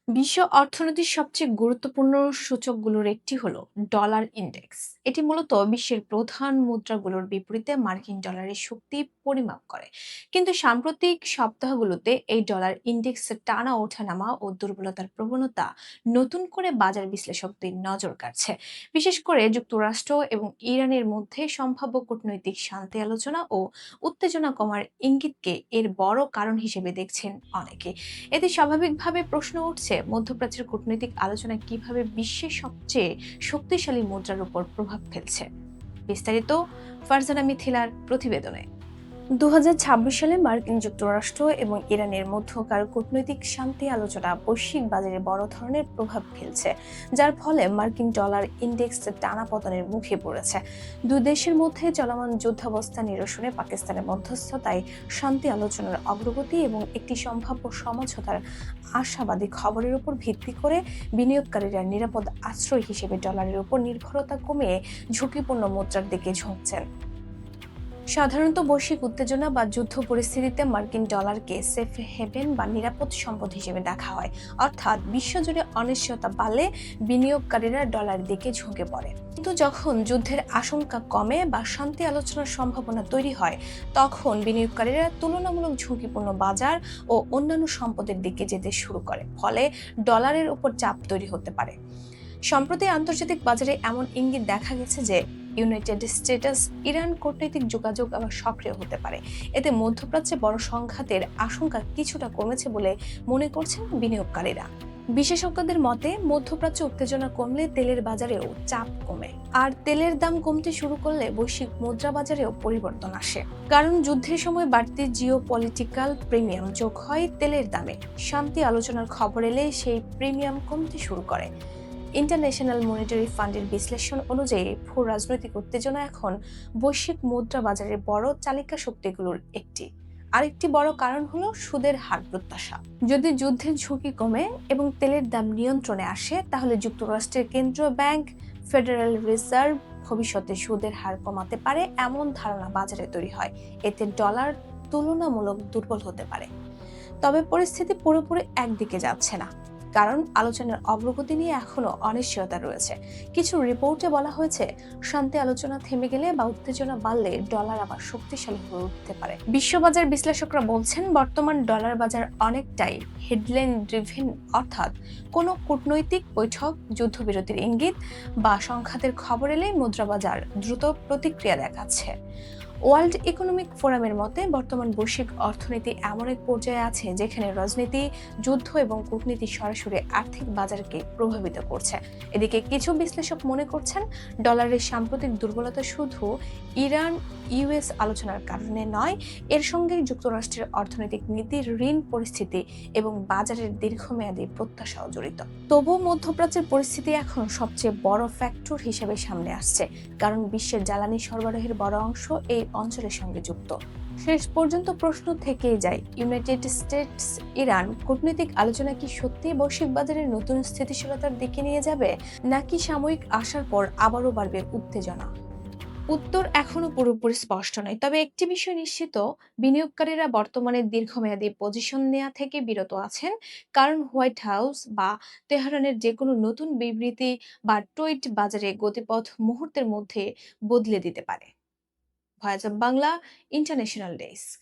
বিশ্ব অর্থনীতির সবচেয়ে গুরুত্বপূর্ণ সূচকগুলোর একটি হলো ডলার ইনডেক্স। এটি মূলত বিশ্বের প্রধান মুদ্রাগুলোর বিপরীতে মার্কিন ডলারের শক্তি পরিমাপ করে। কিন্তু সাম্প্রতিক সপ্তাহগুলোতে এই ডলার ইনডেক্সের টানা ওঠানামা ও দুর্বলতার প্রবণতা নতুন করে বাজার বিশ্লেষকদের নজর কাড়ছে। বিশেষ করে যুক্তরাষ্ট্র এবং ইরানের মধ্যে সম্ভাব্য কূটনৈতিক শান্তি আলোচনা ও উত্তেজনা কমার ইঙ্গিতকে এর বড় কারণ হিসেবে দেখছেন অনেকে। এতে স্বাভাবিকভাবে প্রশ্ন উঠছে, মধ্যপ্রাচ্যের কূটনৈতিক আলোচনা কিভাবে বিশ্বের সবচেয়ে শক্তিশালী মুদ্রার উপর প্রভাব ফেলছে। বিস্তারিত ফারজানা মিথিলার প্রতিবেদনে। 2026 সালে মার্কিন যুক্তরাষ্ট্র এবং ইরানের মধ্যকার কূটনৈতিক শান্তি আলোচনা বৈশ্বিক বাজারে বড় ধরনের প্রভাব ফেলছে, যার ফলে মার্কিন ডলার ইনডেক্স টানা পতনের মুখে পড়েছে। দুই দেশের মধ্যে চলমান যুদ্ধাবস্থা নিরসনে পাকিস্তানের মধ্যস্থতায় শান্তি আলোচনার অগ্রগতি এবং একটি সম্ভাব্য সমঝোতার আশাবাদী খবরের উপর ভিত্তি করে বিনিয়োগকারীরা নিরাপদ আশ্রয় হিসেবে ডলারের উপর নির্ভরতা কমিয়ে ঝুঁকিপূর্ণ মুদ্রার দিকে ঝুঁকছেন। সাধারণত বৈশ্বিক উত্তেজনা বা যুদ্ধ পরিস্থিতিতে মার্কিন ডলারকে সেফ হেভেন বা নিরাপদ সম্পদ হিসেবে দেখা হয়, অর্থাৎ বিশ্বজুড়ে অনিশ্চয়তা বাড়লে বিনিয়োগকারীরা ডলারের দিকে ঝুঁকে পড়ে। কিন্তু যখন যুদ্ধের আশঙ্কা কমে বা শান্তি আলোচনার সম্ভাবনা তৈরি হয়, তখন বিনিয়োগকারীরা তুলনামূলক ঝুঁকিপূর্ণ বাজার ও অন্যান্য সম্পদের দিকে যেতে শুরু করে, ফলে ডলারের উপর চাপ তৈরি হতে পারে। সম্প্রতি আন্তর্জাতিক বাজারে এমন ইঙ্গিত দেখা গেছে যে ইউনাইটেড স্টেটস ইরান কূটনৈতিক যোগাযোগ আবার সক্রিয় হতে পারে। এতে মধ্যপ্রাচ্যে বড় সংঘাতের আশঙ্কা কিছুটা কমেছে বলে মনে করছেন বিনিয়োগকারীরা। বিশেষজ্ঞদের মতে, মধ্যপ্রাচ্য উত্তেজনা কমলে তেলের বাজারেও চাপ কমে, আর তেলের দাম কমতে শুরু করলে বৈশ্বিক মুদ্রা বাজারেও পরিবর্তন আসে। কারণ যুদ্ধের সময় বাড়তি জিও পলিটিক্যাল প্রিমিয়াম যোগ হয় তেলের দামে। শান্তি আলোচনার খবর এলে সেই প্রিমিয়াম কমতে শুরু করে। ইন্টারন্যাশনাল মনিটারি ফান্ডের বিশ্লেষণ অনুযায়ী ভূ রাজনৈতিক উত্তেজনা এখন বৈশ্বিক মুদ্রা বাজারের বড় চালিকা শক্তিগুলোর একটি। আরেকটি বড় কারণ হলো সুদের হার প্রত্যাশা। যদি যুদ্ধের ঝুঁকি কমে এবং তেলের দাম নিয়ন্ত্রণে আসে, তাহলে যুক্তরাষ্ট্রের কেন্দ্রীয় ব্যাংক ফেডারেল রিজার্ভ ভবিষ্যতে সুদের হার কমাতে পারে এমন ধারণা বাজারে তৈরি হয়। এতে ডলার তুলনামূলক দুর্বল হতে পারে। তবে পরিস্থিতি পুরোপুরি একদিকে যাচ্ছে না, কারণ আলোচনার অগ্রগতি নিয়ে এখনো অনিশ্চয়তা রয়েছে। কিছু রিপোর্টে বলা হয়েছে, শান্তি আলোচনা থেমে গেলে বা উত্তেজনা বাড়লে ডলার আবার শক্তিশালী হয়ে উঠতে পারে। বিশ্ববাজার বিশ্লেষকরা বলছেন, বর্তমান ডলার বাজার অনেকটাই হেডলাইন ড্রিভেন, অর্থাৎ কোনো কূটনৈতিক বৈঠক, যুদ্ধবিরতির ইঙ্গিত বা সংঘাতের খবর এলে মুদ্রা বাজার দ্রুত প্রতিক্রিয়া দেখাচ্ছে। ওয়ার্ল্ড ইকোনমিক ফোরামের মতে, বর্তমান বৈশ্বিক অর্থনীতি এমন এক পর্যায়ে আছে যেখানে রাজনীতি, যুদ্ধ এবং কূটনীতি সরাসরি আর্থিক বাজারকে প্রভাবিত করছে। এদিকে কিছু বিশ্লেষক মনে করছেন, ডলারের সাম্প্রতিক দুর্বলতা শুধু ইরান ইউএস আলোচনার কারণে নয়, এর সঙ্গে যুক্তরাষ্ট্রের অর্থনৈতিক নীতি, ঋণ পরিস্থিতি এবং বাজারের দীর্ঘমেয়াদী প্রত্যাশাও জড়িত। তবুও মধ্যপ্রাচ্যের পরিস্থিতি এখন সবচেয়ে বড় ফ্যাক্টর হিসেবে সামনে আসছে, কারণ বিশ্বের জ্বালানি সরবরাহের বড় অংশ এই অঞ্চলের সঙ্গে যুক্ত। শেষ পর্যন্ত প্রশ্ন থেকেই যায়, ইউনাইটেড স্টেটস ইরান কূটনৈতিক আলোচনা কি সত্যি বৈশ্বিক বাজারে নতুন স্থিতিশীলতার দিকে নিয়ে যাবে, নাকি সাময়িক আসার পর আবারও বাড়বে উত্তেজনা? উত্তর এখনো পুরোপুরি স্পষ্ট নয়, তবে একটি বিষয় নিশ্চিত, বিনিয়োগকারীরা বর্তমানে দীর্ঘমেয়াদী পজিশন নেওয়া থেকে বিরত আছেন, কারণ হোয়াইট হাউস বা তেহরানের যে কোনো নতুন বিবৃতি বা টুইট বাজারে গতিপথ মুহূর্তের মধ্যে বদলে দিতে পারে। Voice of Bangla, international desk.